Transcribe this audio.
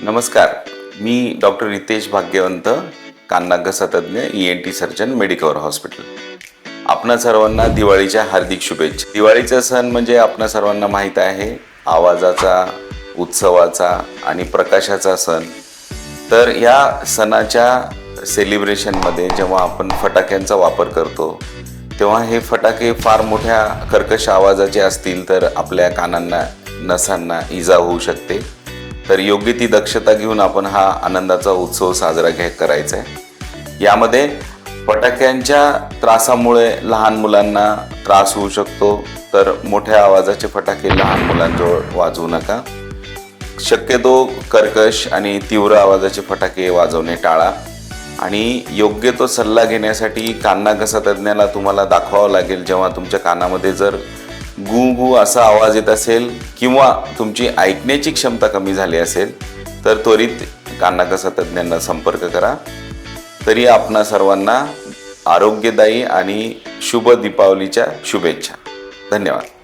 नमस्कार, मी डॉक्टर रितेश भाग्यवंत, कान-नाक-घसा-तज्ञ, ENT सर्जन, मेडिकवर हॉस्पिटल. आपणा सर्वांना दिवाळीच्या हार्दिक शुभेच्छा. दिवाळीचा सण म्हणजे आपणा सर्वांना माहीत आहे, आवाजाचा, उत्सवाचा आणि प्रकाशाचा सण. तर या सणाच्या सेलिब्रेशनमध्ये जेव्हा आपण फटाक्यांचा वापर करतो, तेव्हा हे फटाके फार मोठ्या कर्कश आवाजाचे असतील तर आपल्या कानांना, नसांना इजा होऊ शकते. तर योग्य ती दक्षता घेऊन आपण हा आनंदाचा उत्सव साजरा करायचा आहे. यामध्ये फटाक्यांच्या त्रासामुळे लहान मुलांना त्रास होऊ शकतो, तर मोठ्या आवाजाचे फटाके लहान मुलांजवळ वाजवू नका. शक्यतो कर्कश आणि तीव्र आवाजाचे फटाके वाजवणे टाळा आणि योग्य तो सल्ला घेण्यासाठी कान-नाक-घसा तज्ञाला तुम्हाला दाखवावं लागेल. जेव्हा तुमच्या कानामध्ये जर गू गू असा आवाज येत असेल किंवा तुमची ऐकण्याची क्षमता कमी झाली असेल तर त्वरित कान-नाक-घसा तज्ञांना संपर्क करा. तरी आपणा सर्वांना आरोग्यदायी आणि शुभ दीपावलीच्या शुभेच्छा. धन्यवाद.